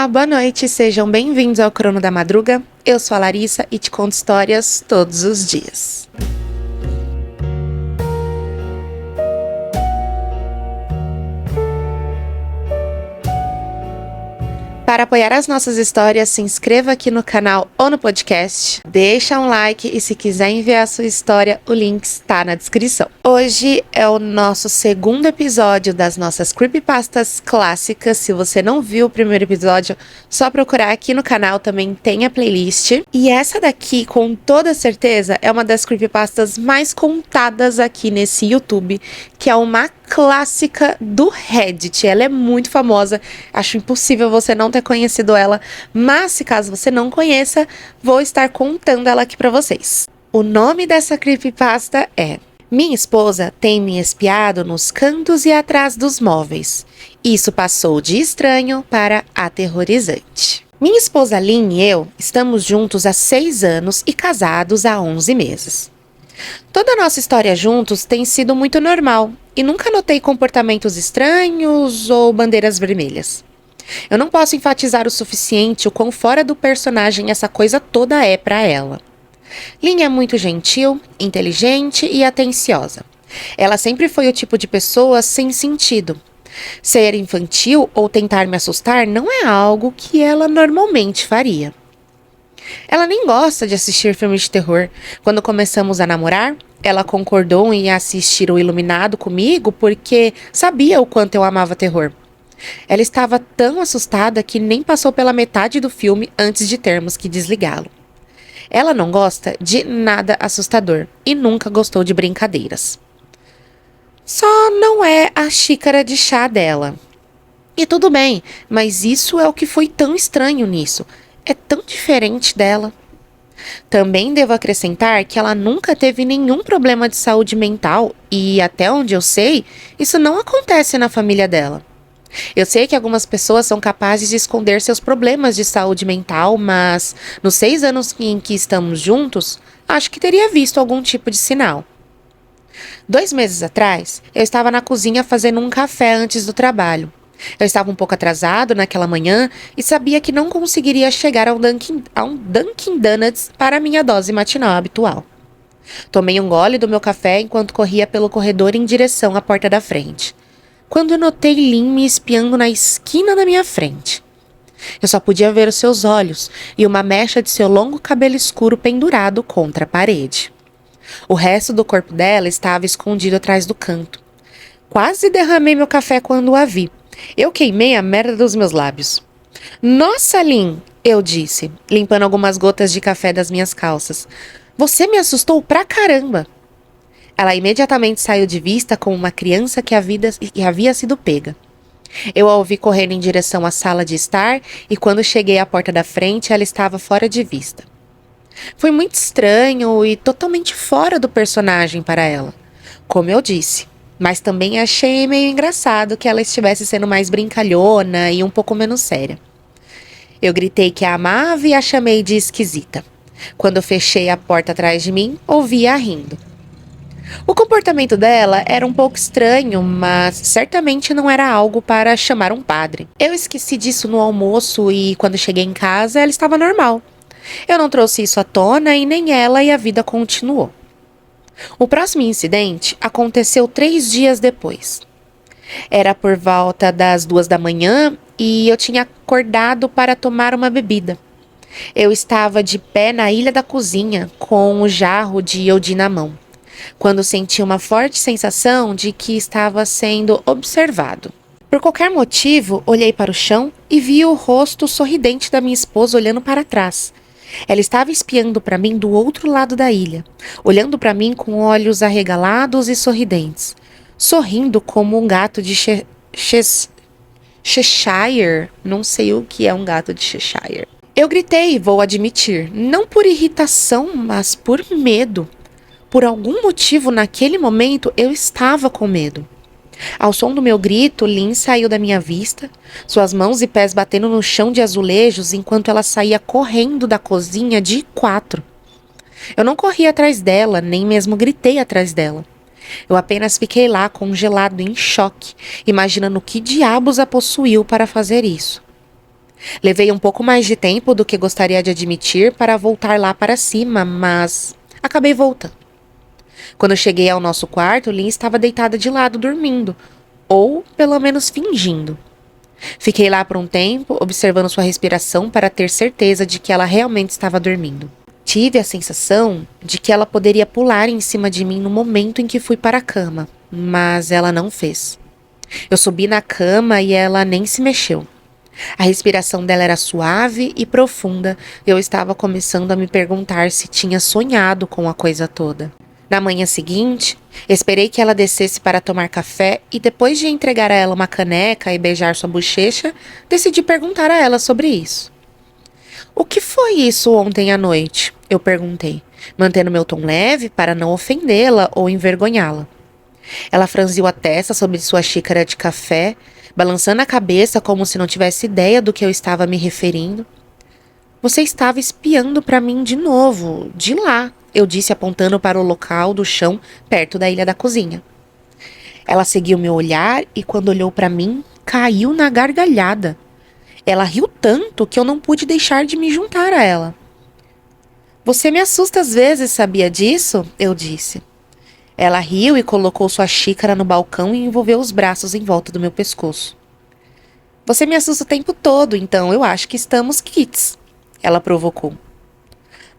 Olá, boa noite, sejam bem-vindos ao Crono da Madruga. Eu sou a Larissa e te conto histórias todos os dias. Para apoiar as nossas histórias, se inscreva aqui no canal ou no podcast, deixa um like e se quiser enviar a sua história, o link está na descrição. Hoje é o nosso segundo episódio das nossas creepypastas clássicas. Se você não viu o primeiro episódio, só procurar aqui no canal, também tem a playlist. E essa daqui, com toda certeza, é uma das creepypastas mais contadas aqui nesse YouTube, que é uma clássica do Reddit. Ela é muito famosa, acho impossível você não ter conhecido ela, mas se caso você não conheça, vou estar contando ela aqui pra vocês. O nome dessa creepypasta é: Minha esposa tem me espiado nos cantos e atrás dos móveis. Isso passou de estranho para aterrorizante. Minha esposa Lynn e eu estamos juntos há 6 anos e casados há 11 meses. Toda a nossa história juntos tem sido muito normal e nunca notei comportamentos estranhos ou bandeiras vermelhas. Eu não posso enfatizar o suficiente o quão fora do personagem essa coisa toda é pra ela. Lynn é muito gentil, inteligente e atenciosa. Ela sempre foi o tipo de pessoa sem sentido. Ser infantil ou tentar me assustar não é algo que ela normalmente faria. Ela nem gosta de assistir filmes de terror. Quando começamos a namorar, ela concordou em assistir O Iluminado comigo porque sabia o quanto eu amava terror. Ela estava tão assustada que nem passou pela metade do filme antes de termos que desligá-lo. Ela não gosta de nada assustador e nunca gostou de brincadeiras. Só não é a xícara de chá dela. E tudo bem, mas isso é o que foi tão estranho nisso. É tão diferente dela. Também devo acrescentar que ela nunca teve nenhum problema de saúde mental e, até onde eu sei, isso não acontece na família dela. Eu sei que algumas pessoas são capazes de esconder seus problemas de saúde mental, mas nos 6 anos em que estamos juntos, acho que teria visto algum tipo de sinal. 2 meses atrás, eu estava na cozinha fazendo um café antes do trabalho. Eu estava um pouco atrasado naquela manhã e sabia que não conseguiria chegar a um Dunkin' Donuts para a minha dose matinal habitual. Tomei um gole do meu café enquanto corria pelo corredor em direção à porta da frente, quando notei Lynn me espiando na esquina da minha frente. Eu só podia ver os seus olhos e uma mecha de seu longo cabelo escuro pendurado contra a parede. O resto do corpo dela estava escondido atrás do canto. Quase derramei meu café quando a vi. Eu queimei a merda dos meus lábios. Nossa, Lynn, eu disse, limpando algumas gotas de café das minhas calças. Você me assustou pra caramba. Ela imediatamente saiu de vista como uma criança que havia sido pega. Eu a ouvi correndo em direção à sala de estar e quando cheguei à porta da frente, ela estava fora de vista. Foi muito estranho e totalmente fora do personagem para ela, como eu disse. Mas também achei meio engraçado que ela estivesse sendo mais brincalhona e um pouco menos séria. Eu gritei que a amava e a chamei de esquisita. Quando fechei a porta atrás de mim, ouvi-a rindo. O comportamento dela era um pouco estranho, mas certamente não era algo para chamar um padre. Eu esqueci disso no almoço e quando cheguei em casa, ela estava normal. Eu não trouxe isso à tona e nem ela e a vida continuou. O próximo incidente aconteceu 3 dias depois. Era por volta das 2 da manhã e eu tinha acordado para tomar uma bebida. Eu estava de pé na ilha da cozinha com um jarro de iodi na mão, quando senti uma forte sensação de que estava sendo observado. Por qualquer motivo, olhei para o chão e vi o rosto sorridente da minha esposa olhando para trás. Ela estava espiando para mim do outro lado da ilha, olhando para mim com olhos arregalados e sorridentes, sorrindo como um gato de Cheshire. Não sei o que é um gato de Cheshire. Eu gritei, vou admitir, não por irritação, mas por medo. Por algum motivo, naquele momento, eu estava com medo. Ao som do meu grito, Lynn saiu da minha vista, suas mãos e pés batendo no chão de azulejos enquanto ela saía correndo da cozinha de 4. Eu não corri atrás dela, nem mesmo gritei atrás dela. Eu apenas fiquei lá, congelado, em choque, imaginando que diabos a possuiu para fazer isso. Levei um pouco mais de tempo do que gostaria de admitir para voltar lá para cima, mas acabei voltando. Quando eu cheguei ao nosso quarto, Lynn estava deitada de lado dormindo, ou pelo menos fingindo. Fiquei lá por um tempo, observando sua respiração para ter certeza de que ela realmente estava dormindo. Tive a sensação de que ela poderia pular em cima de mim no momento em que fui para a cama, mas ela não fez. Eu subi na cama e ela nem se mexeu. A respiração dela era suave e profunda, e eu estava começando a me perguntar se tinha sonhado com a coisa toda. Na manhã seguinte, esperei que ela descesse para tomar café e depois de entregar a ela uma caneca e beijar sua bochecha, decidi perguntar a ela sobre isso. "O que foi isso ontem à noite?" eu perguntei, mantendo meu tom leve para não ofendê-la ou envergonhá-la. Ela franziu a testa sobre sua xícara de café, balançando a cabeça como se não tivesse ideia do que eu estava me referindo. "Você estava espiando para mim de novo, de lá", eu disse apontando para o local do chão perto da ilha da cozinha. Ela seguiu meu olhar e quando olhou para mim, caiu na gargalhada. Ela riu tanto que eu não pude deixar de me juntar a ela. "Você me assusta às vezes, sabia disso?" eu disse. Ela riu e colocou sua xícara no balcão e envolveu os braços em volta do meu pescoço. "Você me assusta o tempo todo, então eu acho que estamos quites", ela provocou.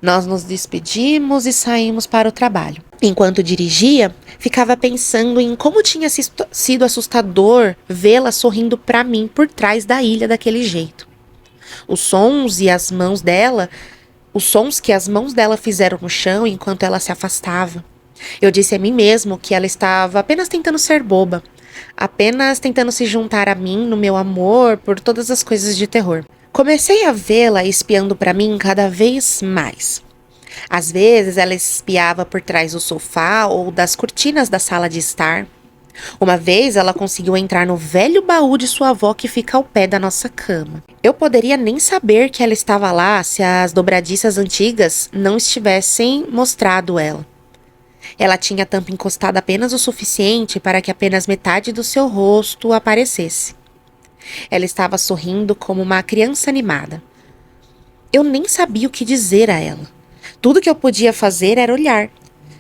Nós nos despedimos e saímos para o trabalho. Enquanto dirigia, ficava pensando em como tinha sido assustador vê-la sorrindo para mim por trás da ilha daquele jeito. Os sons que as mãos dela fizeram no chão enquanto ela se afastava. Eu disse a mim mesmo que ela estava apenas tentando ser boba, apenas tentando se juntar a mim no meu amor por todas as coisas de terror. Comecei a vê-la espiando para mim cada vez mais. Às vezes ela espiava por trás do sofá ou das cortinas da sala de estar. Uma vez ela conseguiu entrar no velho baú de sua avó que fica ao pé da nossa cama. Eu poderia nem saber que ela estava lá se as dobradiças antigas não tivessem mostrado ela. Ela tinha a tampa encostada apenas o suficiente para que apenas metade do seu rosto aparecesse. Ela estava sorrindo como uma criança animada. Eu nem sabia o que dizer a ela. Tudo que eu podia fazer era olhar.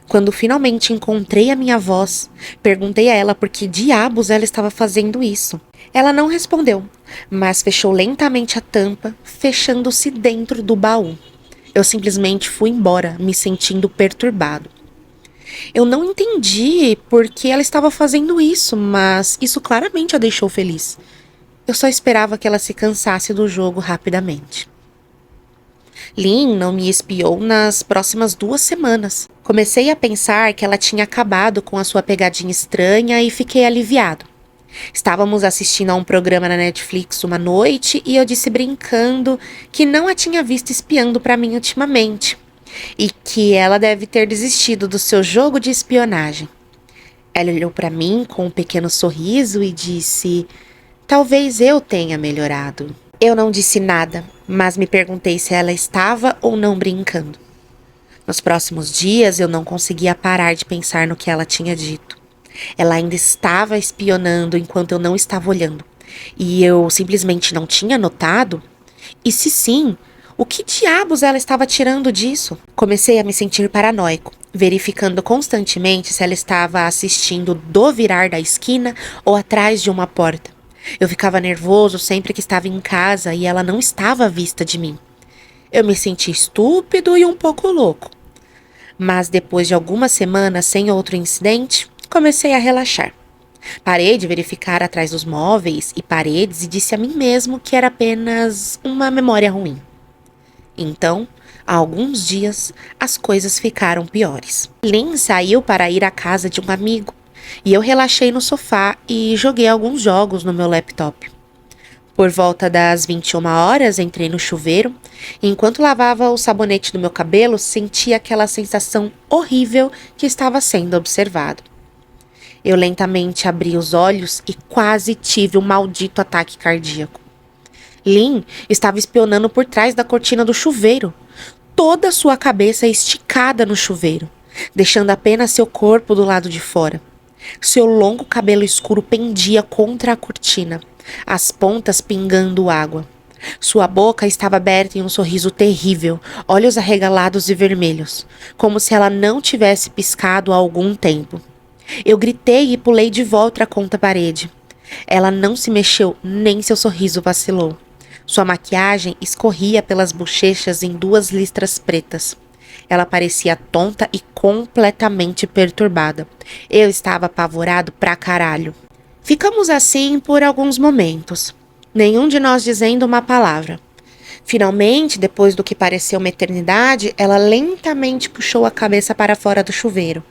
Quando finalmente encontrei a minha voz, perguntei a ela por que diabos ela estava fazendo isso. Ela não respondeu, mas fechou lentamente a tampa, fechando-se dentro do baú. Eu simplesmente fui embora, me sentindo perturbado. Eu não entendi por que ela estava fazendo isso, mas isso claramente a deixou feliz. Eu só esperava que ela se cansasse do jogo rapidamente. Lynn não me espiou nas próximas 2 semanas. Comecei a pensar que ela tinha acabado com a sua pegadinha estranha e fiquei aliviado. Estávamos assistindo a um programa na Netflix uma noite e eu disse brincando que não a tinha visto espiando para mim ultimamente e que ela deve ter desistido do seu jogo de espionagem. Ela olhou para mim com um pequeno sorriso e disse: "Talvez eu tenha melhorado." Eu não disse nada, mas me perguntei se ela estava ou não brincando. Nos próximos dias, eu não conseguia parar de pensar no que ela tinha dito. Ela ainda estava espionando enquanto eu não estava olhando. E eu simplesmente não tinha notado? E se sim, o que diabos ela estava tirando disso? Comecei a me sentir paranoico, verificando constantemente se ela estava assistindo do virar da esquina ou atrás de uma porta. Eu ficava nervoso sempre que estava em casa e ela não estava à vista de mim. Eu me senti estúpido e um pouco louco. Mas depois de algumas semanas sem outro incidente, comecei a relaxar. Parei de verificar atrás dos móveis e paredes e disse a mim mesmo que era apenas uma memória ruim. Então, há alguns dias, as coisas ficaram piores. Lynn saiu para ir à casa de um amigo. E eu relaxei no sofá e joguei alguns jogos no meu laptop. Por volta das 21 horas, entrei no chuveiro e enquanto lavava o sabonete do meu cabelo, senti aquela sensação horrível que estava sendo observado. Eu lentamente abri os olhos e quase tive um maldito ataque cardíaco. Lynn estava espionando por trás da cortina do chuveiro, toda a sua cabeça esticada no chuveiro, deixando apenas seu corpo do lado de fora. Seu longo cabelo escuro pendia contra a cortina, as pontas pingando água. Sua boca estava aberta em um sorriso terrível, olhos arregalados e vermelhos, como se ela não tivesse piscado há algum tempo. Eu gritei e pulei de volta contra a parede. Ela não se mexeu, nem seu sorriso vacilou. Sua maquiagem escorria pelas bochechas em 2 listras pretas. Ela parecia tonta e completamente perturbada. Eu estava apavorado pra caralho. Ficamos assim por alguns momentos, nenhum de nós dizendo uma palavra. Finalmente, depois do que pareceu uma eternidade, ela lentamente puxou a cabeça para fora do chuveiro.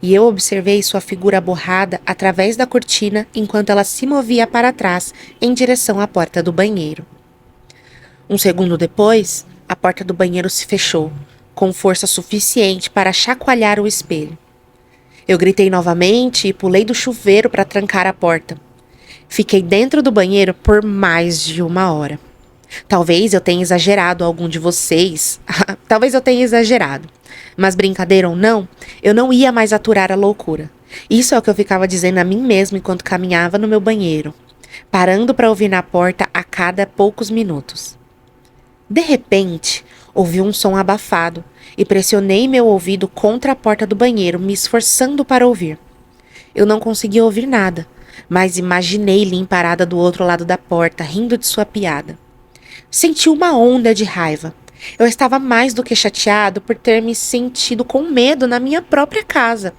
E eu observei sua figura borrada através da cortina enquanto ela se movia para trás em direção à porta do banheiro. Um segundo depois, a porta do banheiro se fechou, com força suficiente para chacoalhar o espelho. Eu gritei novamente e pulei do chuveiro para trancar a porta. Fiquei dentro do banheiro por mais de 1 hora. Talvez eu tenha exagerado algum de vocês. Talvez eu tenha exagerado. Mas brincadeira ou não, eu não ia mais aturar a loucura. Isso é o que eu ficava dizendo a mim mesmo enquanto caminhava no meu banheiro, parando para ouvir na porta a cada poucos minutos. De repente, ouvi um som abafado e pressionei meu ouvido contra a porta do banheiro, me esforçando para ouvir. Eu não conseguia ouvir nada, mas imaginei Lynn parada do outro lado da porta, rindo de sua piada. Senti uma onda de raiva. Eu estava mais do que chateado por ter me sentido com medo na minha própria casa.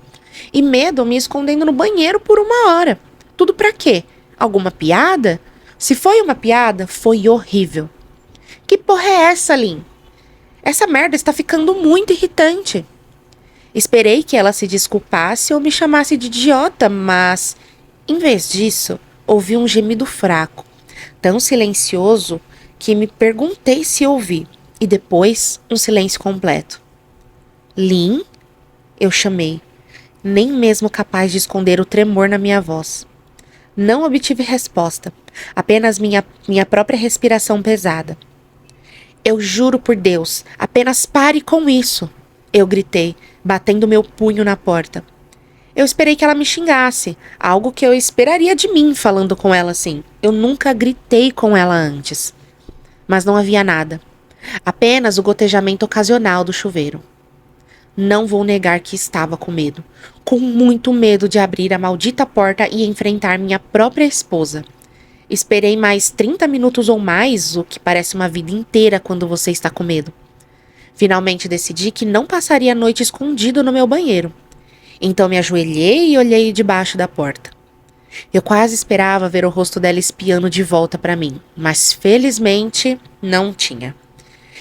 E medo me escondendo no banheiro por 1 hora. Tudo pra quê? Alguma piada? Se foi uma piada, foi horrível. Que porra é essa, Lynn? Essa merda está ficando muito irritante. Esperei que ela se desculpasse ou me chamasse de idiota, mas, em vez disso, ouvi um gemido fraco, tão silencioso que me perguntei se ouvi, e depois um silêncio completo. Lynn? Eu chamei, nem mesmo capaz de esconder o tremor na minha voz. Não obtive resposta, apenas minha própria respiração pesada. Eu juro por Deus, apenas pare com isso, eu gritei, batendo meu punho na porta. Eu esperei que ela me xingasse, algo que eu esperaria de mim falando com ela assim. Eu nunca gritei com ela antes. Mas não havia nada, apenas o gotejamento ocasional do chuveiro. Não vou negar que estava com medo, com muito medo de abrir a maldita porta e enfrentar minha própria esposa. Esperei mais 30 minutos ou mais, o que parece uma vida inteira quando você está com medo. Finalmente decidi que não passaria a noite escondido no meu banheiro. Então me ajoelhei e olhei debaixo da porta. Eu quase esperava ver o rosto dela espiando de volta para mim, mas felizmente não tinha.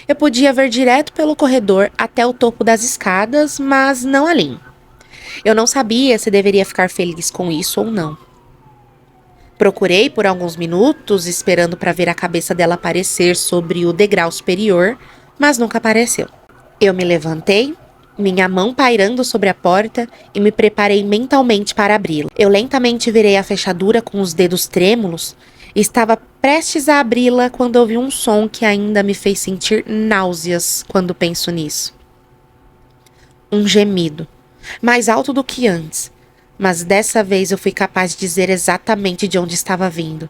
Eu podia ver direto pelo corredor até o topo das escadas, mas não a Lynn. Eu não sabia se deveria ficar feliz com isso ou não. Procurei por alguns minutos, esperando para ver a cabeça dela aparecer sobre o degrau superior, mas nunca apareceu. Eu me levantei, minha mão pairando sobre a porta, e me preparei mentalmente para abri-la. Eu lentamente virei a fechadura com os dedos trêmulos e estava prestes a abri-la quando ouvi um som que ainda me fez sentir náuseas quando penso nisso. Um gemido, mais alto do que antes. Mas dessa vez eu fui capaz de dizer exatamente de onde estava vindo.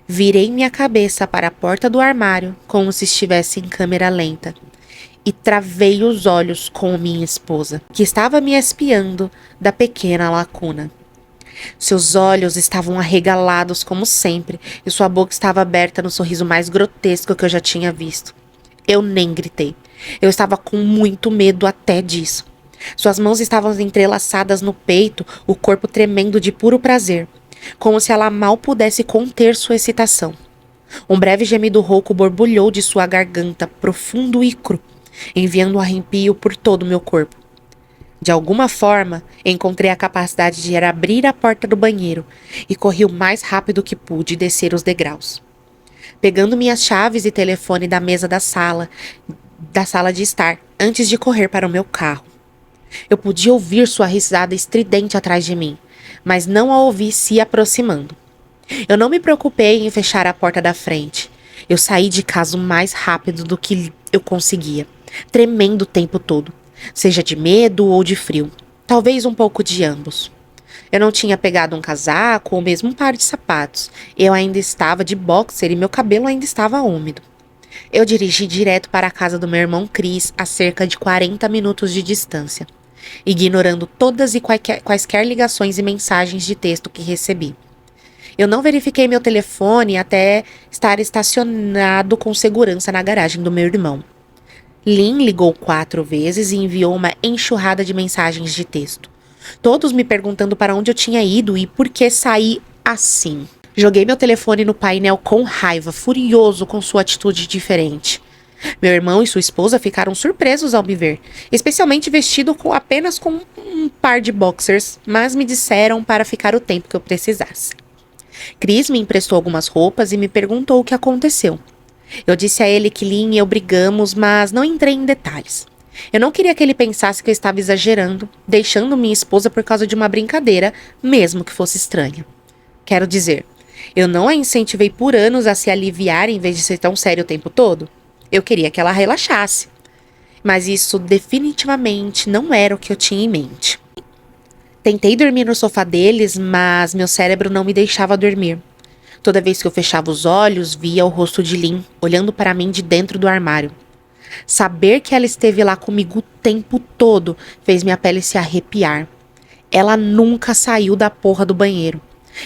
Virei minha cabeça para a porta do armário, como se estivesse em câmera lenta, e travei os olhos com minha esposa, que estava me espiando da pequena lacuna. Seus olhos estavam arregalados como sempre, e sua boca estava aberta no sorriso mais grotesco que eu já tinha visto. Eu nem gritei. Eu estava com muito medo até disso. Suas mãos estavam entrelaçadas no peito, o corpo tremendo de puro prazer, como se ela mal pudesse conter sua excitação. Um breve gemido rouco borbulhou de sua garganta, profundo e cru, enviando um arrepio por todo o meu corpo. De alguma forma, encontrei a capacidade de abrir a porta do banheiro e corri o mais rápido que pude descer os degraus. Pegando minhas chaves e telefone da mesa da sala de estar, antes de correr para o meu carro. Eu podia ouvir sua risada estridente atrás de mim, mas não a ouvi se aproximando. Eu não me preocupei em fechar a porta da frente. Eu saí de casa o mais rápido do que eu conseguia, tremendo o tempo todo, seja de medo ou de frio, talvez um pouco de ambos. Eu não tinha pegado um casaco ou mesmo um par de sapatos. Eu ainda estava de boxer e meu cabelo ainda estava úmido. Eu dirigi direto para a casa do meu irmão Chris, a cerca de 40 minutos de distância, ignorando todas e quaisquer ligações e mensagens de texto que recebi. Eu não verifiquei meu telefone até estar estacionado com segurança na garagem do meu irmão. Lynn ligou 4 vezes e enviou uma enxurrada de mensagens de texto. Todos me perguntando para onde eu tinha ido e por que saí assim. Joguei meu telefone no painel com raiva, furioso com sua atitude diferente. Meu irmão e sua esposa ficaram surpresos ao me ver, especialmente vestido apenas com um par de boxers, mas me disseram para ficar o tempo que eu precisasse. Chris me emprestou algumas roupas e me perguntou o que aconteceu. Eu disse a ele que Lynn e eu brigamos, mas não entrei em detalhes. Eu não queria que ele pensasse que eu estava exagerando, deixando minha esposa por causa de uma brincadeira, mesmo que fosse estranha. Quero dizer, eu não a incentivei por anos a se aliviar em vez de ser tão sério o tempo todo. Eu queria que ela relaxasse. Mas isso definitivamente não era o que eu tinha em mente. Tentei dormir no sofá deles, mas meu cérebro não me deixava dormir. Toda vez que eu fechava os olhos, via o rosto de Lynn, olhando para mim de dentro do armário. Saber que ela esteve lá comigo o tempo todo fez minha pele se arrepiar. Ela nunca saiu da porra do banheiro.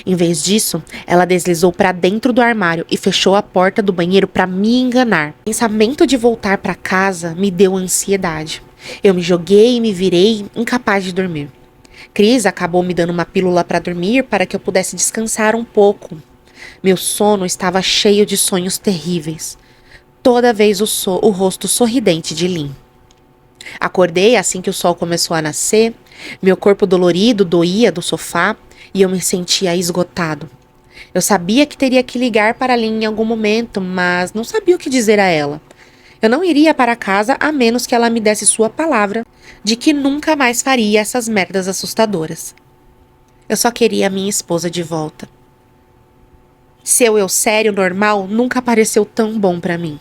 Em vez disso, ela deslizou para dentro do armário e fechou a porta do banheiro para me enganar. O pensamento de voltar para casa me deu ansiedade. Eu me joguei e me virei, incapaz de dormir. Chris acabou me dando uma pílula para dormir para que eu pudesse descansar um pouco. Meu sono estava cheio de sonhos terríveis. Toda vez o rosto sorridente de Lynn. Acordei assim que o sol começou a nascer. Meu corpo dolorido doía do sofá e eu me sentia esgotado. Eu sabia que teria que ligar para Lynn em algum momento, mas não sabia o que dizer a ela. Eu não iria para casa a menos que ela me desse sua palavra de que nunca mais faria essas merdas assustadoras. Eu só queria a minha esposa de volta. Seu eu sério normal nunca pareceu tão bom para mim.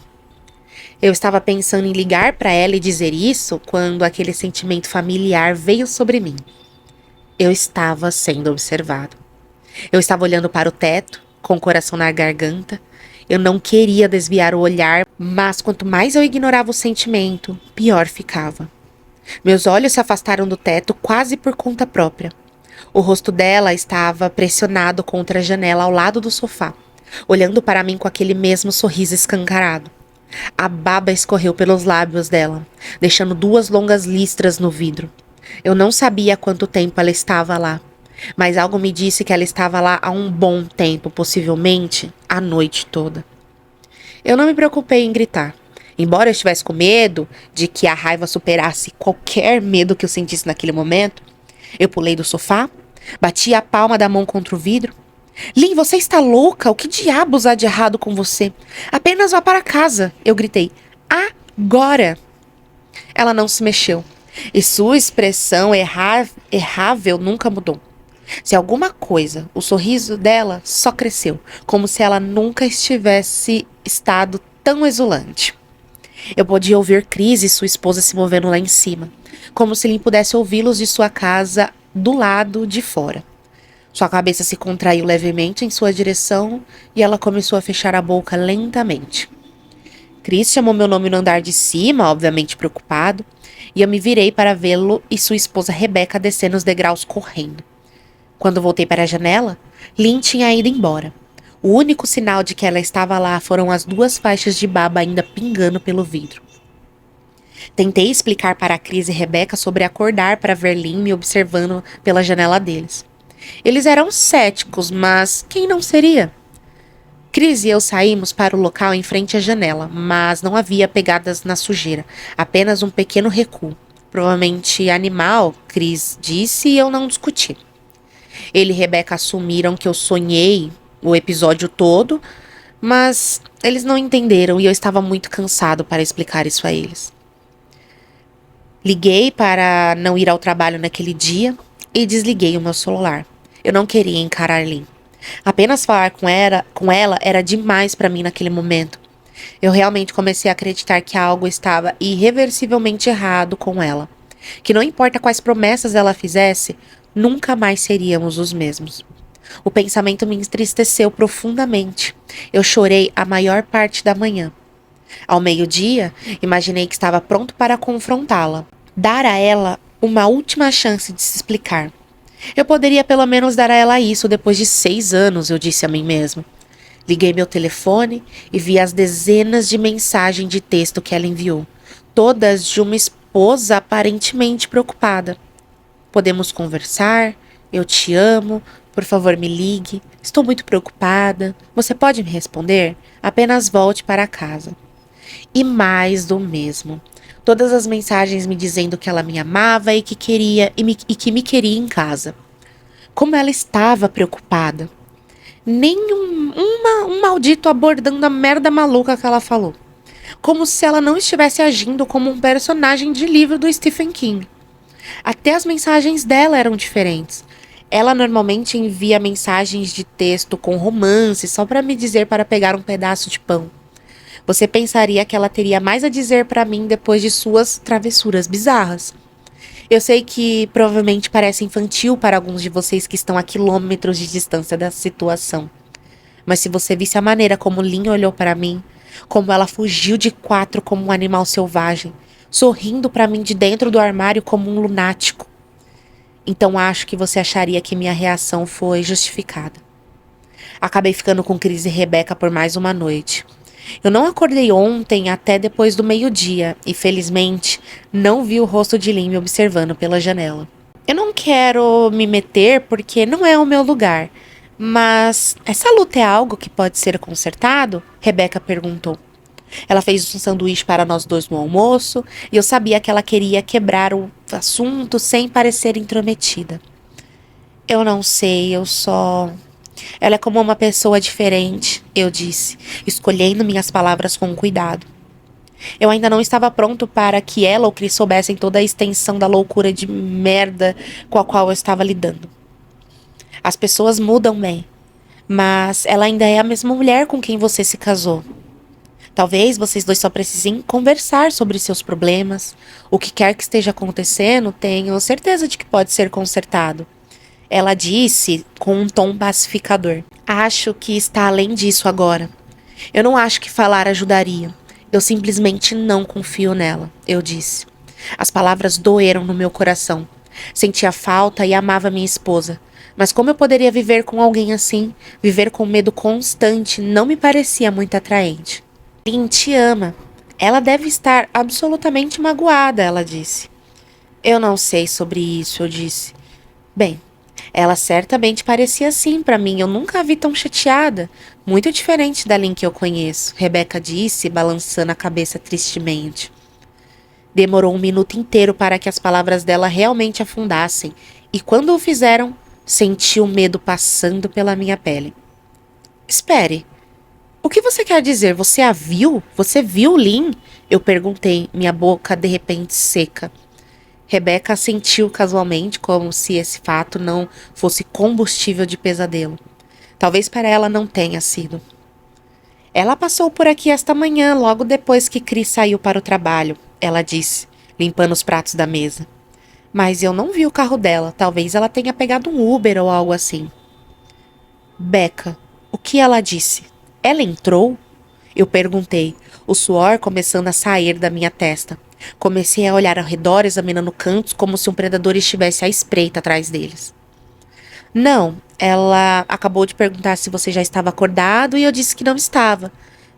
Eu estava pensando em ligar para ela e dizer isso quando aquele sentimento familiar veio sobre mim. Eu estava sendo observado. Eu estava olhando para o teto, com o coração na garganta. Eu não queria desviar o olhar, mas quanto mais eu ignorava o sentimento, pior ficava. Meus olhos se afastaram do teto quase por conta própria. O rosto dela estava pressionado contra a janela ao lado do sofá, olhando para mim com aquele mesmo sorriso escancarado. A baba escorreu pelos lábios dela, deixando 2 longas listras no vidro. Eu não sabia há quanto tempo ela estava lá, mas algo me disse que ela estava lá há um bom tempo, possivelmente a noite toda. Eu não me preocupei em gritar. Embora eu estivesse com medo de que a raiva superasse qualquer medo que eu sentisse naquele momento, eu pulei do sofá, bati a palma da mão contra o vidro. Lynn, você está louca? O que diabos há de errado com você? Apenas vá para casa, eu gritei. Agora! Ela não se mexeu, e sua expressão errável nunca mudou. Se alguma coisa, o sorriso dela só cresceu, como se ela nunca estivesse estado tão exulante. Eu podia ouvir Chris e sua esposa se movendo lá em cima, como se Lynn pudesse ouvi-los de sua casa do lado de fora. Sua cabeça se contraiu levemente em sua direção e ela começou a fechar a boca lentamente. Chris chamou meu nome no andar de cima, obviamente preocupado, e eu me virei para vê-lo e sua esposa Rebecca descendo os degraus correndo. Quando voltei para a janela, Lynn tinha ido embora. O único sinal de que ela estava lá foram as 2 faixas de baba ainda pingando pelo vidro. Tentei explicar para Chris e Rebecca sobre acordar para ver Lynn me observando pela janela deles. Eles eram céticos, mas quem não seria? Chris e eu saímos para o local em frente à janela, mas não havia pegadas na sujeira, apenas um pequeno recuo. Provavelmente animal, Chris disse, e eu não discuti. Ele e Rebecca assumiram que eu sonhei o episódio todo, mas eles não entenderam e eu estava muito cansado para explicar isso a eles. Liguei para não ir ao trabalho naquele dia e desliguei o meu celular. Eu não queria encarar Lynn. Apenas falar com ela era demais para mim naquele momento. Eu realmente comecei a acreditar que algo estava irreversivelmente errado com ela. Que não importa quais promessas ela fizesse, Nunca mais seríamos os mesmos. O pensamento me entristeceu profundamente. Eu chorei a maior parte da manhã. Ao meio-dia, imaginei que estava pronto para confrontá-la, dar a ela uma última chance de se explicar. Eu poderia pelo menos dar a ela isso depois de 6 anos, eu disse a mim mesmo. Liguei meu telefone e vi as dezenas de mensagens de texto que ela enviou, todas de uma esposa aparentemente preocupada. Podemos conversar? Eu te amo. Por favor, me ligue. Estou muito preocupada. Você pode me responder? Apenas volte para casa. E mais do mesmo. Todas as mensagens me dizendo que ela me amava e que que me queria em casa. Como ela estava preocupada. Um maldito abordando a merda maluca que ela falou. Como se ela não estivesse agindo como um personagem de livro do Stephen King. Até as mensagens dela eram diferentes. Ela normalmente envia mensagens de texto com romance só para me dizer para pegar um pedaço de pão. Você pensaria que ela teria mais a dizer para mim depois de suas travessuras bizarras. Eu sei que provavelmente parece infantil para alguns de vocês que estão a quilômetros de distância da situação. Mas se você visse a maneira como Lynn olhou para mim, como ela fugiu de 4 como um animal selvagem, sorrindo para mim de dentro do armário como um lunático, então acho que você acharia que minha reação foi justificada. Acabei ficando com Chris e Rebecca por mais uma noite. Eu não acordei ontem até depois do meio-dia e, felizmente, não vi o rosto de Lynn me observando pela janela. Eu não quero me meter porque não é o meu lugar, mas essa luta é algo que pode ser consertado? Rebecca perguntou. Ela fez um sanduíche para nós dois no almoço e eu sabia que ela queria quebrar o assunto sem parecer intrometida. Eu não sei, eu só... Ela é como uma pessoa diferente, eu disse, escolhendo minhas palavras com cuidado. Eu ainda não estava pronto para que ela ou Chris soubessem toda a extensão da loucura de merda com a qual eu estava lidando. As pessoas mudam bem, mas ela ainda é a mesma mulher com quem você se casou. Talvez vocês dois só precisem conversar sobre seus problemas. O que quer que esteja acontecendo, tenho certeza de que pode ser consertado. Ela disse com um tom pacificador. Acho que está além disso agora. Eu não acho que falar ajudaria. Eu simplesmente não confio nela, eu disse. As palavras doeram no meu coração. Sentia falta e amava minha esposa. Mas como eu poderia viver com alguém assim? Viver com medo constante não me parecia muito atraente. Lynn te ama. Ela deve estar absolutamente magoada, ela disse. Eu não sei sobre isso, eu disse. Bem, ela certamente parecia assim para mim. Eu nunca a vi tão chateada. Muito diferente da Lynn que eu conheço, Rebecca disse, balançando a cabeça tristemente. Demorou 1 minuto inteiro para que as palavras dela realmente afundassem, e quando o fizeram, senti o medo passando pela minha pele. Espere. O que você quer dizer? Você a viu? Você viu Lynn? Eu perguntei, minha boca de repente seca. Rebecca assentiu casualmente, como se esse fato não fosse combustível de pesadelo. Talvez para ela não tenha sido. Ela passou por aqui esta manhã, logo depois que Chris saiu para o trabalho, ela disse, limpando os pratos da mesa. Mas eu não vi o carro dela. Talvez ela tenha pegado um Uber ou algo assim. Becca, o que ela disse? Ela entrou? Eu perguntei, o suor começando a sair da minha testa. Comecei a olhar ao redor, examinando cantos como se um predador estivesse à espreita atrás deles. Não, ela acabou de perguntar se você já estava acordado e eu disse que não estava.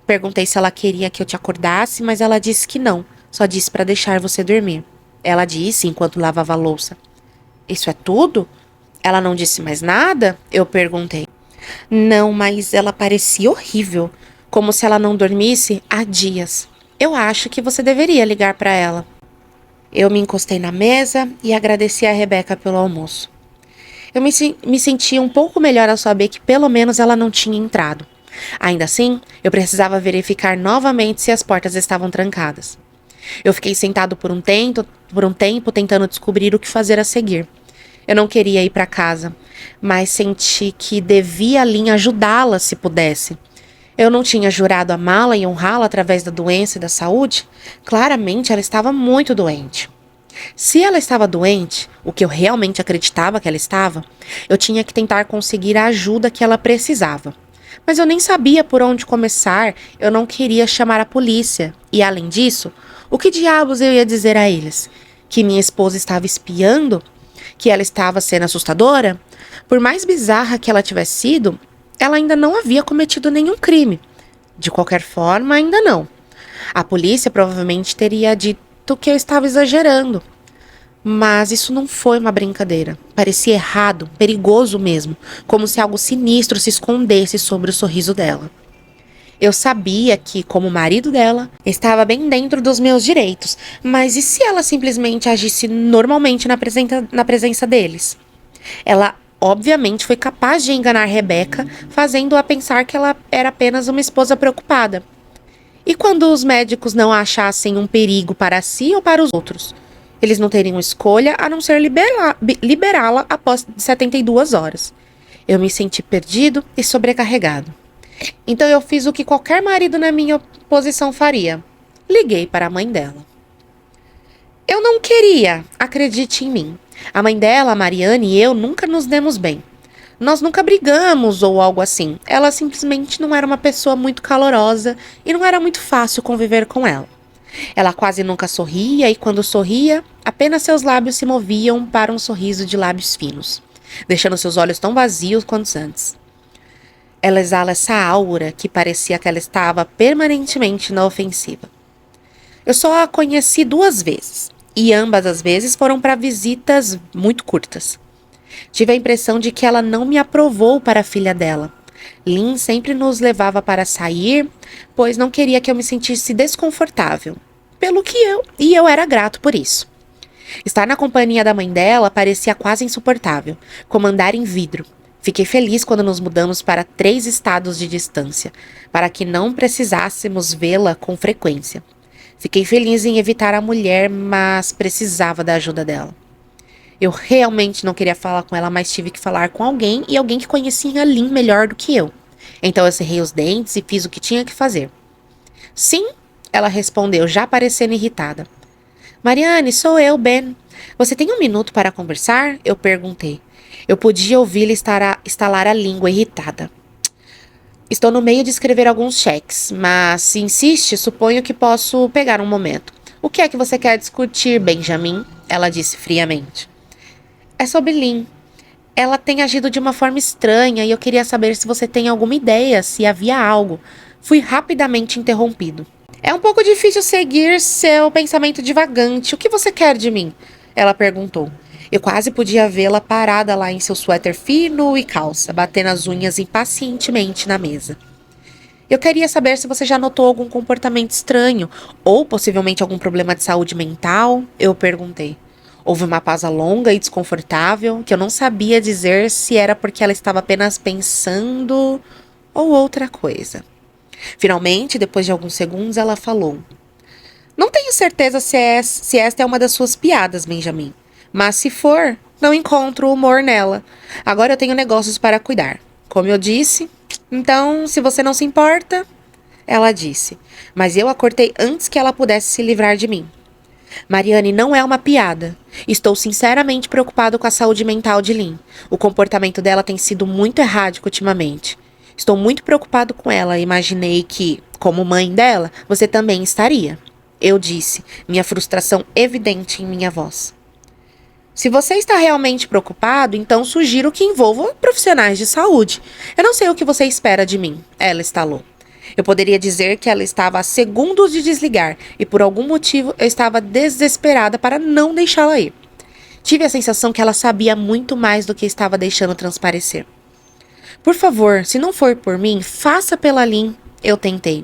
Perguntei se ela queria que eu te acordasse, mas ela disse que não, só disse para deixar você dormir. Ela disse enquanto lavava a louça. Isso é tudo? Ela não disse mais nada? Eu perguntei. Não, mas ela parecia horrível, como se ela não dormisse há dias. Eu acho que você deveria ligar para ela. Eu me encostei na mesa e agradeci a Rebecca pelo almoço. Eu me sentia um pouco melhor ao saber que pelo menos ela não tinha entrado. Ainda assim, eu precisava verificar novamente se as portas estavam trancadas. Eu fiquei sentado por um tempo tentando descobrir o que fazer a seguir. Eu não queria ir para casa, mas senti que devia a Lynn ajudá-la se pudesse. Eu não tinha jurado amá-la e honrá-la através da doença e da saúde? Claramente ela estava muito doente. Se ela estava doente, o que eu realmente acreditava que ela estava, eu tinha que tentar conseguir a ajuda que ela precisava. Mas eu nem sabia por onde começar, eu não queria chamar a polícia. E além disso, o que diabos eu ia dizer a eles? Que minha esposa estava espiando? Que ela estava sendo assustadora? Por mais bizarra que ela tivesse sido, ela ainda não havia cometido nenhum crime. De qualquer forma, ainda não. A polícia provavelmente teria dito que eu estava exagerando. Mas isso não foi uma brincadeira. Parecia errado, perigoso mesmo, como se algo sinistro se escondesse sobre o sorriso dela. Eu sabia que, como marido dela, estava bem dentro dos meus direitos, mas e se ela simplesmente agisse normalmente na presença deles? Ela, obviamente, foi capaz de enganar Rebeca, fazendo-a pensar que ela era apenas uma esposa preocupada. E quando os médicos não a achassem um perigo para si ou para os outros? Eles não teriam escolha a não ser liberá-la após 72 horas. Eu me senti perdido e sobrecarregado. Então eu fiz o que qualquer marido na minha posição faria. Liguei para a mãe dela. Eu não queria, acredite em mim. A mãe dela, a Mariane, e eu nunca nos demos bem. Nós nunca brigamos ou algo assim. Ela simplesmente não era uma pessoa muito calorosa e não era muito fácil conviver com ela. Ela quase nunca sorria e quando sorria, apenas seus lábios se moviam para um sorriso de lábios finos, deixando seus olhos tão vazios quanto antes. Ela exala essa aura que parecia que ela estava permanentemente na ofensiva. Eu só a conheci 2 vezes, e ambas as vezes foram para visitas muito curtas. Tive a impressão de que ela não me aprovou para a filha dela. Lynn sempre nos levava para sair, pois não queria que eu me sentisse desconfortável. Eu era grato por isso. Estar na companhia da mãe dela parecia quase insuportável, como andar em vidro. Fiquei feliz quando nos mudamos para 3 estados de distância, para que não precisássemos vê-la com frequência. Fiquei feliz em evitar a mulher, mas precisava da ajuda dela. Eu realmente não queria falar com ela, mas tive que falar com alguém e alguém que conhecia a Lynn melhor do que eu. Então eu cerrei os dentes e fiz o que tinha que fazer. Sim, ela respondeu, já parecendo irritada. Mariane, sou eu, Ben. Você tem um minuto para conversar? Eu perguntei. Eu podia ouvi-la estalar a língua irritada. Estou no meio de escrever alguns cheques, mas se insiste, suponho que posso pegar um momento. O que é que você quer discutir, Benjamin? Ela disse friamente. É sobre Lynn. Ela tem agido de uma forma estranha e eu queria saber se você tem alguma ideia, se havia algo. Fui rapidamente interrompido. É um pouco difícil seguir seu pensamento divagante. O que você quer de mim? Ela perguntou. Eu quase podia vê-la parada lá em seu suéter fino e calça, batendo as unhas impacientemente na mesa. Eu queria saber se você já notou algum comportamento estranho ou possivelmente algum problema de saúde mental, eu perguntei. Houve uma pausa longa e desconfortável, que eu não sabia dizer se era porque ela estava apenas pensando ou outra coisa. Finalmente, depois de alguns segundos, ela falou. Não tenho certeza se esta é uma das suas piadas, Benjamin. Mas se for, não encontro humor nela. Agora eu tenho negócios para cuidar. Como eu disse, então, se você não se importa, ela disse. Mas eu a cortei antes que ela pudesse se livrar de mim. Mariane, não é uma piada. Estou sinceramente preocupado com a saúde mental de Lynn. O comportamento dela tem sido muito errático ultimamente. Estou muito preocupado com ela e imaginei que, como mãe dela, você também estaria. Eu disse, minha frustração evidente em minha voz. Se você está realmente preocupado, então sugiro que envolva profissionais de saúde. Eu não sei o que você espera de mim, ela estalou. Eu poderia dizer que ela estava a segundos de desligar e por algum motivo eu estava desesperada para não deixá-la ir. Tive a sensação que ela sabia muito mais do que estava deixando transparecer. Por favor, se não for por mim, faça pela Lynn, eu tentei.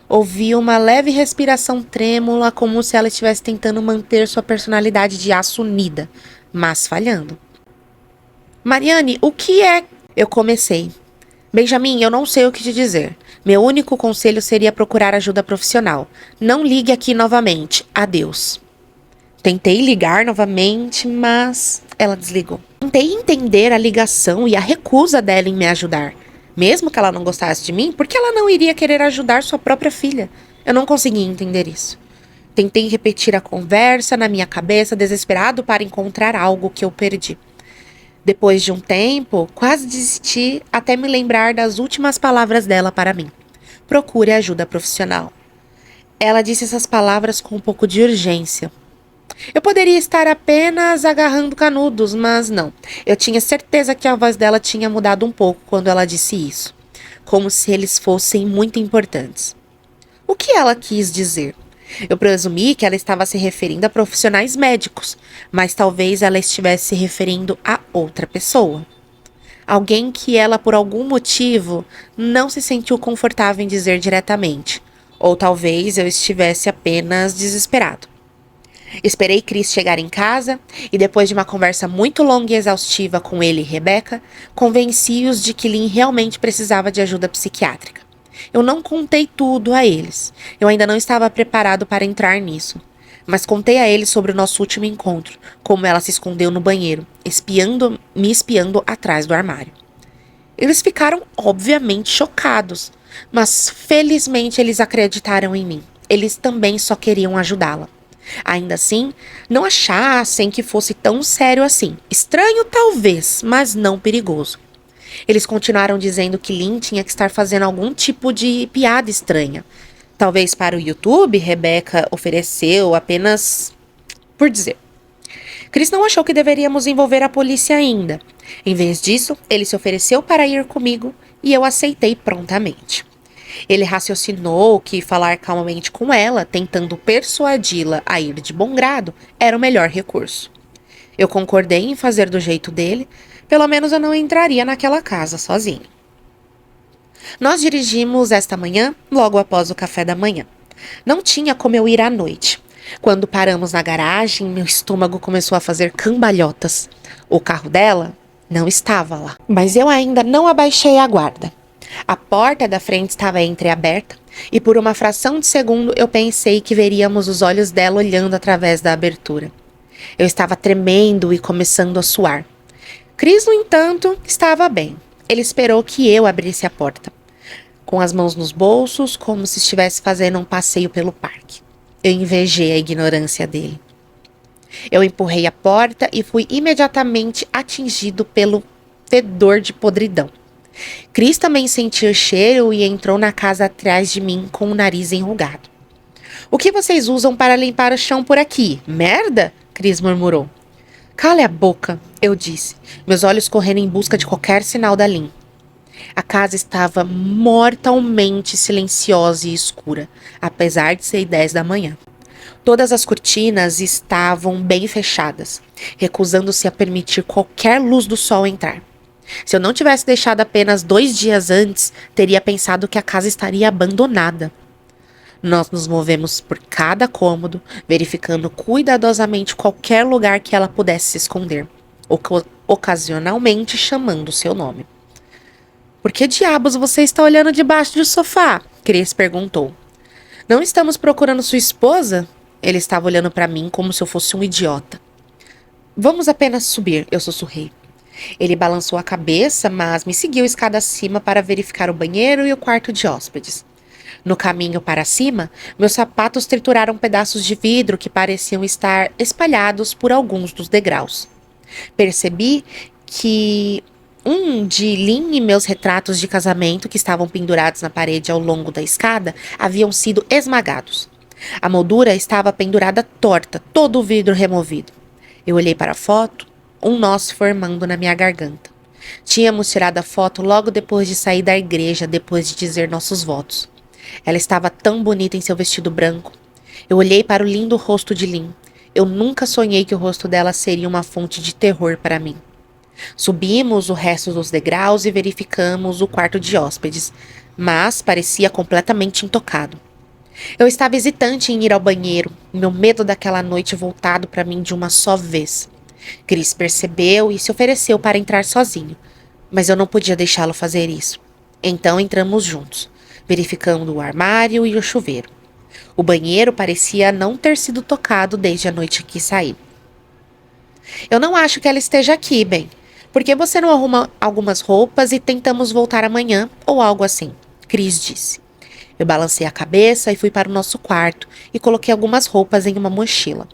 Ouvi uma leve respiração trêmula, como se ela estivesse tentando manter sua personalidade de aço unida, mas falhando. Mariane, o que é? Eu comecei. Benjamin, eu não sei o que te dizer. Meu único conselho seria procurar ajuda profissional. Não ligue aqui novamente. Adeus. Tentei ligar novamente, mas ela desligou. Tentei entender a ligação e a recusa dela em me ajudar. Mesmo que ela não gostasse de mim, por que ela não iria querer ajudar sua própria filha? Eu não conseguia entender isso. Tentei repetir a conversa na minha cabeça, desesperado para encontrar algo que eu perdi. Depois de um tempo, quase desisti até me lembrar das últimas palavras dela para mim. Procure ajuda profissional. Ela disse essas palavras com um pouco de urgência. Eu poderia estar apenas agarrando canudos, mas não. Eu tinha certeza que a voz dela tinha mudado um pouco quando ela disse isso. Como se eles fossem muito importantes. O que ela quis dizer? Eu presumi que ela estava se referindo a profissionais médicos, mas talvez ela estivesse se referindo a outra pessoa. Alguém que ela, por algum motivo, não se sentiu confortável em dizer diretamente. Ou talvez eu estivesse apenas desesperado. Esperei Chris chegar em casa e, depois de uma conversa muito longa e exaustiva com ele e Rebecca, convenci-os de que Lynn realmente precisava de ajuda psiquiátrica. Eu não contei tudo a eles. Eu ainda não estava preparado para entrar nisso. Mas contei a eles sobre o nosso último encontro, como ela se escondeu no banheiro, me espiando atrás do armário. Eles ficaram obviamente chocados, mas felizmente eles acreditaram em mim. Eles também só queriam ajudá-la. Ainda assim, não achassem que fosse tão sério assim. Estranho talvez, mas não perigoso. Eles continuaram dizendo que Lynn tinha que estar fazendo algum tipo de piada estranha. Talvez para o YouTube, Rebecca ofereceu apenas por dizer. Chris não achou que deveríamos envolver a polícia ainda. Em vez disso, ele se ofereceu para ir comigo e eu aceitei prontamente. Ele raciocinou que falar calmamente com ela, tentando persuadi-la a ir de bom grado, era o melhor recurso. Eu concordei em fazer do jeito dele, pelo menos eu não entraria naquela casa sozinho. Nós dirigimos esta manhã, logo após o café da manhã. Não tinha como eu ir à noite. Quando paramos na garagem, meu estômago começou a fazer cambalhotas. O carro dela não estava lá, mas eu ainda não abaixei a guarda. A porta da frente estava entreaberta e por uma fração de segundo eu pensei que veríamos os olhos dela olhando através da abertura. Eu estava tremendo e começando a suar. Chris, no entanto, estava bem. Ele esperou que eu abrisse a porta, com as mãos nos bolsos, como se estivesse fazendo um passeio pelo parque. Eu invejei a ignorância dele. Eu empurrei a porta e fui imediatamente atingido pelo fedor de podridão. Chris também sentiu o cheiro e entrou na casa atrás de mim com o nariz enrugado. O que vocês usam para limpar o chão por aqui? Merda? Chris murmurou. Cale a boca, eu disse, meus olhos correndo em busca de qualquer sinal da Lynn. A casa estava mortalmente silenciosa e escura, apesar de ser 10 da manhã. Todas as cortinas estavam bem fechadas, recusando-se a permitir qualquer luz do sol entrar. Se eu não tivesse deixado apenas 2 dias antes, teria pensado que a casa estaria abandonada. Nós nos movemos por cada cômodo, verificando cuidadosamente qualquer lugar que ela pudesse se esconder, ocasionalmente chamando seu nome. Por que diabos você está olhando debaixo do sofá? Chris perguntou. Não estamos procurando sua esposa? Ele estava olhando para mim como se eu fosse um idiota. Vamos apenas subir, eu sussurrei. Ele balançou a cabeça, mas me seguiu escada acima para verificar o banheiro e o quarto de hóspedes. No caminho para cima, meus sapatos trituraram pedaços de vidro que pareciam estar espalhados por alguns dos degraus. Percebi que um de Lynn e meus retratos de casamento que estavam pendurados na parede ao longo da escada haviam sido esmagados. A moldura estava pendurada torta, todo o vidro removido. Eu olhei para a foto, um nó se formando na minha garganta. Tínhamos tirado a foto logo depois de sair da igreja, depois de dizer nossos votos. Ela estava tão bonita em seu vestido branco. Eu olhei para o lindo rosto de Lynn. Eu nunca sonhei que o rosto dela seria uma fonte de terror para mim. Subimos o resto dos degraus e verificamos o quarto de hóspedes, mas parecia completamente intocado. Eu estava hesitante em ir ao banheiro, meu medo daquela noite voltado para mim de uma só vez. Chris percebeu e se ofereceu para entrar sozinho, mas eu não podia deixá-lo fazer isso. Então entramos juntos, verificando o armário e o chuveiro. O banheiro parecia não ter sido tocado desde a noite que saí. Eu não acho que ela esteja aqui, Ben. Por que você não arruma algumas roupas e tentamos voltar amanhã ou algo assim? Chris disse. Eu balancei a cabeça e fui para o nosso quarto e coloquei algumas roupas em uma mochila.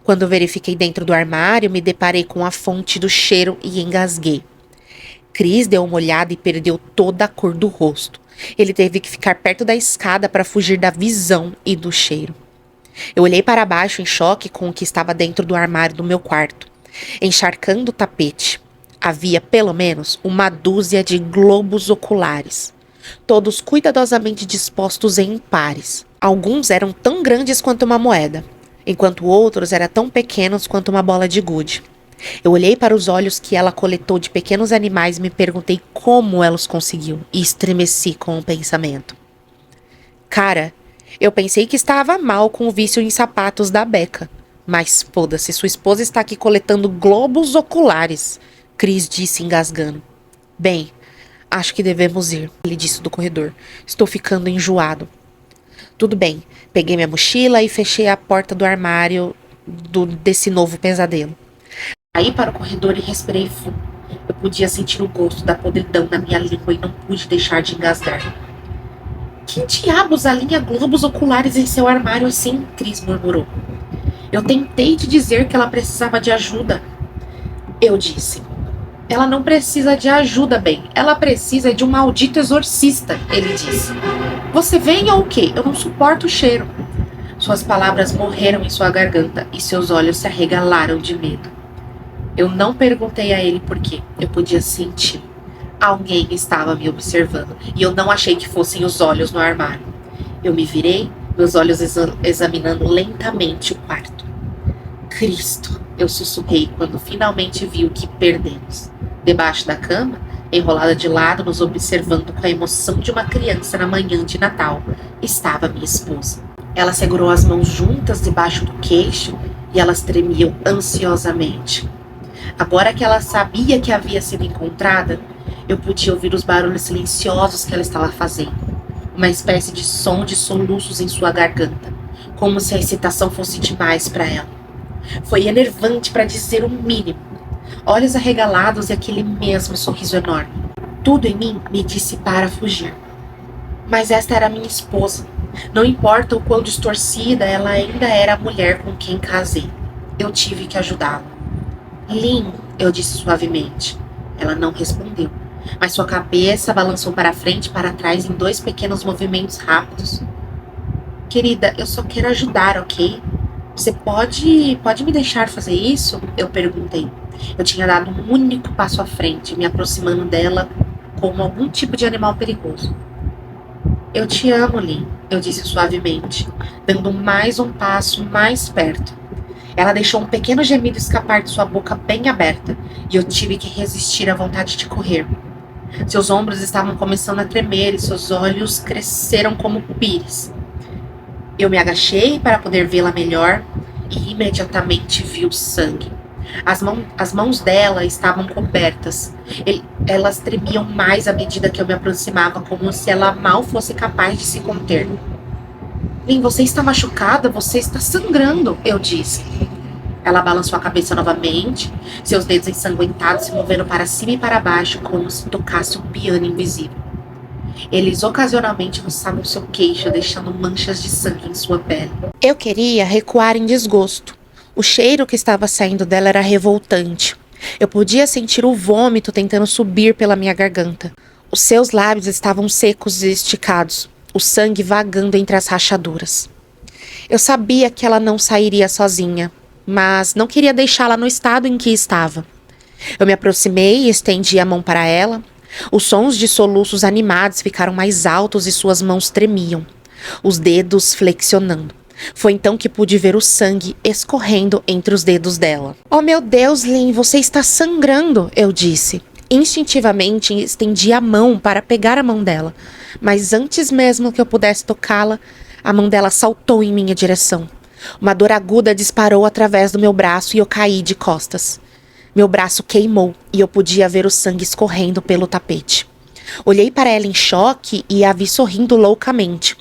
Quando eu verifiquei dentro do armário, me deparei com a fonte do cheiro e engasguei. Chris deu uma olhada e perdeu toda a cor do rosto. Ele teve que ficar perto da escada para fugir da visão e do cheiro. Eu olhei para baixo em choque com o que estava dentro do armário do meu quarto. Encharcando o tapete, havia pelo menos uma dúzia de globos oculares, todos cuidadosamente dispostos em pares. Alguns eram tão grandes quanto uma moeda, enquanto outros eram tão pequenos quanto uma bola de gude. Eu olhei para os olhos que ela coletou de pequenos animais e me perguntei como ela os conseguiu, e estremeci com o pensamento. Cara, eu pensei que estava mal com o vício em sapatos da Becca. Mas foda-se, sua esposa está aqui coletando globos oculares, Chris disse engasgando. Bem, acho que devemos ir, ele disse do corredor. Estou ficando enjoado. Tudo bem, peguei minha mochila e fechei a porta do armário desse novo pesadelo. Saí para o corredor e respirei fundo. Eu podia sentir o gosto da podridão na minha língua e não pude deixar de engasgar. Que diabos alinha globos oculares em seu armário assim? Chris murmurou. Eu tentei te dizer que ela precisava de ajuda. Eu disse. Ela não precisa de ajuda, bem. Ela precisa de um maldito exorcista, ele disse. Você vem ou o quê? Eu não suporto o cheiro. Suas palavras morreram em sua garganta e seus olhos se arregalaram de medo. Eu não perguntei a ele por quê. Eu podia sentir. Alguém estava me observando e eu não achei que fossem os olhos no armário. Eu me virei, meus olhos examinando lentamente o quarto. Cristo, eu sussurrei quando finalmente vi o que perdemos. Debaixo da cama, enrolada de lado, nos observando com a emoção de uma criança na manhã de Natal, estava minha esposa. Ela segurou as mãos juntas debaixo do queixo e elas tremiam ansiosamente. Agora que ela sabia que havia sido encontrada, eu podia ouvir os barulhos silenciosos que ela estava fazendo. Uma espécie de som de soluços em sua garganta, como se a excitação fosse demais para ela. Foi enervante para dizer o mínimo. Olhos arregalados e aquele mesmo sorriso enorme. Tudo em mim me disse para fugir. Mas esta era minha esposa. Não importa o quão distorcida, ela ainda era a mulher com quem casei. Eu tive que ajudá-la. Lynn, eu disse suavemente. Ela não respondeu, mas sua cabeça balançou para frente e para trás em 2 pequenos movimentos rápidos. Querida, eu só quero ajudar, ok? Você pode me deixar fazer isso? Eu perguntei. Eu tinha dado um único passo à frente, me aproximando dela como algum tipo de animal perigoso. Eu te amo, Lynn, eu disse suavemente, dando mais um passo mais perto. Ela deixou um pequeno gemido escapar de sua boca bem aberta, e eu tive que resistir à vontade de correr. Seus ombros estavam começando a tremer e seus olhos cresceram como pires. Eu me agachei para poder vê-la melhor e imediatamente vi o sangue. As mãos dela estavam cobertas. Elas tremiam mais à medida que eu me aproximava, como se ela mal fosse capaz de se conter. Lynn, você está machucada? Você está sangrando, eu disse. Ela balançou a cabeça novamente, seus dedos ensanguentados se movendo para cima e para baixo, como se tocasse um piano invisível. Eles ocasionalmente roçavam seu queixo, deixando manchas de sangue em sua pele. Eu queria recuar em desgosto. O cheiro que estava saindo dela era revoltante. Eu podia sentir o vômito tentando subir pela minha garganta. Os seus lábios estavam secos e esticados, o sangue vagando entre as rachaduras. Eu sabia que ela não sairia sozinha, mas não queria deixá-la no estado em que estava. Eu me aproximei e estendi a mão para ela. Os sons de soluços animados ficaram mais altos e suas mãos tremiam, os dedos flexionando. Foi então que pude ver o sangue escorrendo entre os dedos dela. Oh meu Deus, Lynn, você está sangrando, eu disse. Instintivamente estendi a mão para pegar a mão dela, mas antes mesmo que eu pudesse tocá-la, a mão dela saltou em minha direção. Uma dor aguda disparou através do meu braço e eu caí de costas. Meu braço queimou e eu podia ver o sangue escorrendo pelo tapete. Olhei para ela em choque e a vi sorrindo loucamente,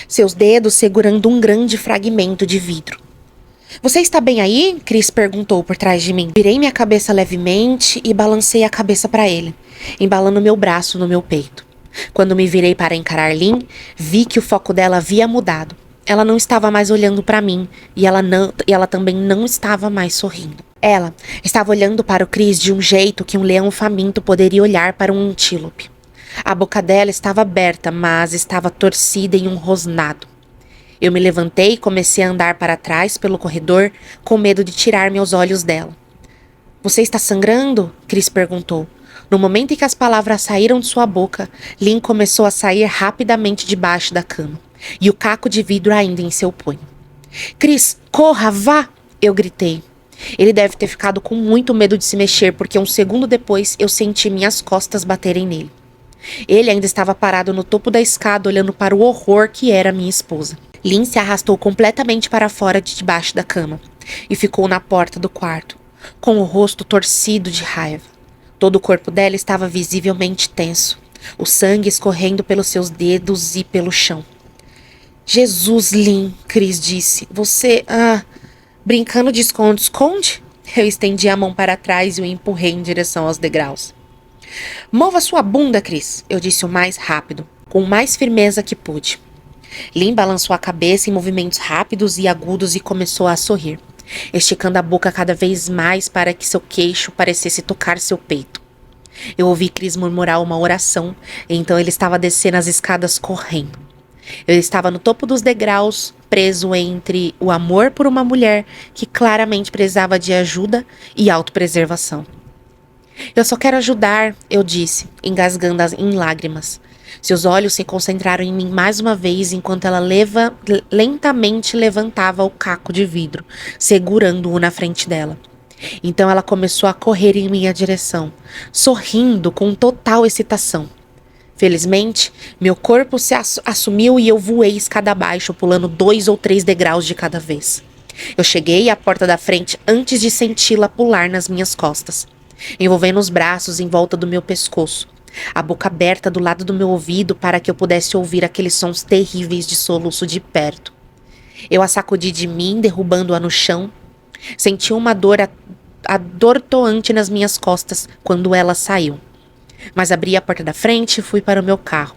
seus dedos segurando um grande fragmento de vidro. Você está bem aí? Chris perguntou por trás de mim. Virei minha cabeça levemente e balancei a cabeça para ele, embalando meu braço no meu peito. Quando me virei para encarar Lynn, vi que o foco dela havia mudado. Ela não estava mais olhando para mim e ela também não estava mais sorrindo. Ela estava olhando para o Chris de um jeito que um leão faminto poderia olhar para um antílope. A boca dela estava aberta, mas estava torcida em um rosnado. Eu me levantei e comecei a andar para trás pelo corredor, com medo de tirar meus olhos dela. Você está sangrando? Chris perguntou. No momento em que as palavras saíram de sua boca, Lynn começou a sair rapidamente debaixo da cama, e o caco de vidro ainda em seu punho. Chris, corra, vá! Eu gritei. Ele deve ter ficado com muito medo de se mexer, porque um segundo depois eu senti minhas costas baterem nele. Ele ainda estava parado no topo da escada, olhando para o horror que era minha esposa. Lynn se arrastou completamente para fora de debaixo da cama e ficou na porta do quarto, com o rosto torcido de raiva. Todo o corpo dela estava visivelmente tenso, o sangue escorrendo pelos seus dedos e pelo chão. Jesus, Lynn, Chris disse. Você, brincando de esconde-esconde? Eu estendi a mão para trás e o empurrei em direção aos degraus. Mova sua bunda, Chris, eu disse o mais rápido, com mais firmeza que pude. Lynn balançou a cabeça em movimentos rápidos e agudos e começou a sorrir, esticando a boca cada vez mais para que seu queixo parecesse tocar seu peito. Eu ouvi Chris murmurar uma oração, e então ele estava descendo as escadas correndo. Eu estava no topo dos degraus, preso entre o amor por uma mulher que claramente precisava de ajuda e autopreservação. Eu só quero ajudar, eu disse, engasgando em lágrimas. Seus olhos se concentraram em mim mais uma vez enquanto ela lentamente levantava o caco de vidro, segurando-o na frente dela. Então ela começou a correr em minha direção, sorrindo com total excitação. Felizmente, meu corpo se assumiu e eu voei escada abaixo, pulando 2 ou 3 degraus de cada vez. Eu cheguei à porta da frente antes de senti-la pular nas minhas costas, envolvendo os braços em volta do meu pescoço, a boca aberta do lado do meu ouvido para que eu pudesse ouvir aqueles sons terríveis de soluço de perto. Eu a sacudi de mim, derrubando-a no chão. Senti uma dor atordoante nas minhas costas quando ela saiu. Mas abri a porta da frente e fui para o meu carro.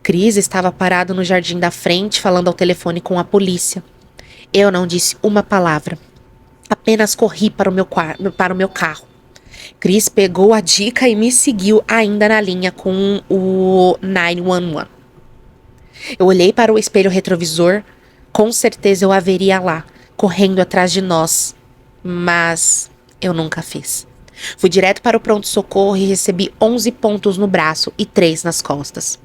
Chris estava parado no jardim da frente, falando ao telefone com a polícia. Eu não disse uma palavra. Apenas corri para o meu carro. Chris pegou a dica e me seguiu ainda na linha com o 911. Eu olhei para o espelho retrovisor. Com certeza eu a veria lá, correndo atrás de nós. Mas eu nunca fiz. Fui direto para o pronto-socorro e recebi 11 pontos no braço e 3 nas costas.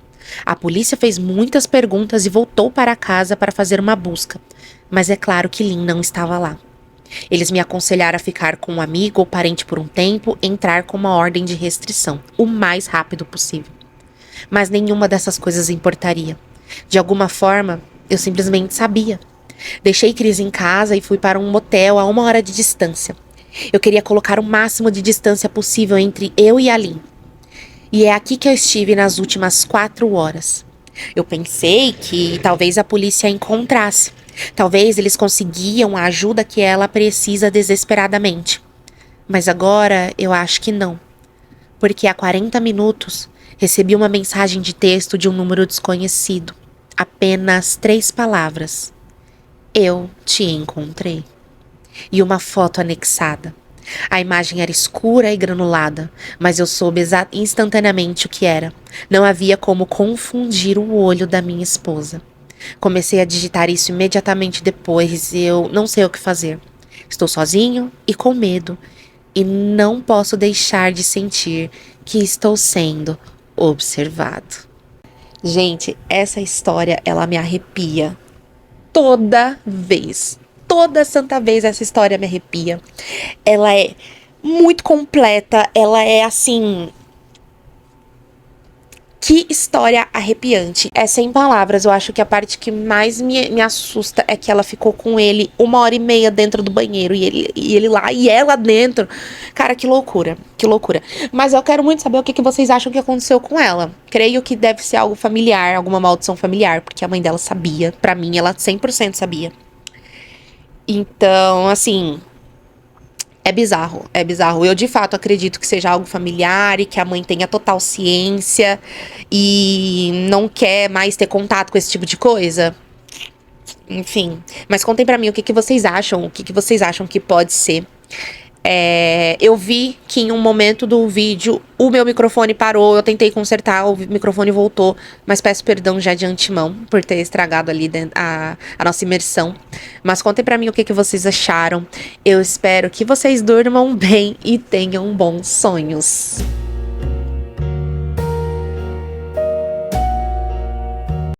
A polícia fez muitas perguntas e voltou para casa para fazer uma busca. Mas é claro que Lynn não estava lá. Eles me aconselharam a ficar com um amigo ou parente por um tempo e entrar com uma ordem de restrição, o mais rápido possível. Mas nenhuma dessas coisas importaria. De alguma forma, eu simplesmente sabia. Deixei Chris em casa e fui para um motel a 1 hora de distância. Eu queria colocar o máximo de distância possível entre eu e a Lynn. E é aqui que eu estive nas últimas 4 horas. Eu pensei que talvez a polícia a encontrasse. Talvez eles conseguiam a ajuda que ela precisa desesperadamente. Mas agora eu acho que não. Porque há 40 minutos recebi uma mensagem de texto de um número desconhecido. Apenas 3 palavras. Eu te encontrei. E uma foto anexada. A imagem era escura e granulada, mas eu soube instantaneamente o que era. Não havia como confundir o olho da minha esposa. Comecei a digitar isso imediatamente depois e eu não sei o que fazer. Estou sozinho e com medo, e não posso deixar de sentir que estou sendo observado. Gente, essa história, ela me arrepia toda vez. Toda santa vez essa história me arrepia. Ela é muito completa, ela é assim... Que história arrepiante. É sem palavras. Eu acho que a parte que mais me assusta é que ela ficou com ele 1h30 dentro do banheiro. E ele lá e ela dentro. Cara, que loucura. Que loucura. Mas eu quero muito saber o que vocês acham que aconteceu com ela. Creio que deve ser algo familiar, alguma maldição familiar. Porque a mãe dela sabia. Pra mim, ela 100% sabia. Então, assim... É bizarro, é bizarro. Eu de fato acredito que seja algo familiar e que a mãe tenha total ciência e não quer mais ter contato com esse tipo de coisa. Enfim, mas contem pra mim o que que vocês acham, o que que vocês acham que pode ser. Eu vi que em um momento do vídeo o meu microfone parou, eu tentei consertar, o microfone voltou, mas peço perdão já de antemão por ter estragado ali a nossa imersão. Mas contem pra mim o que que vocês acharam. Eu espero que vocês durmam bem e tenham bons sonhos.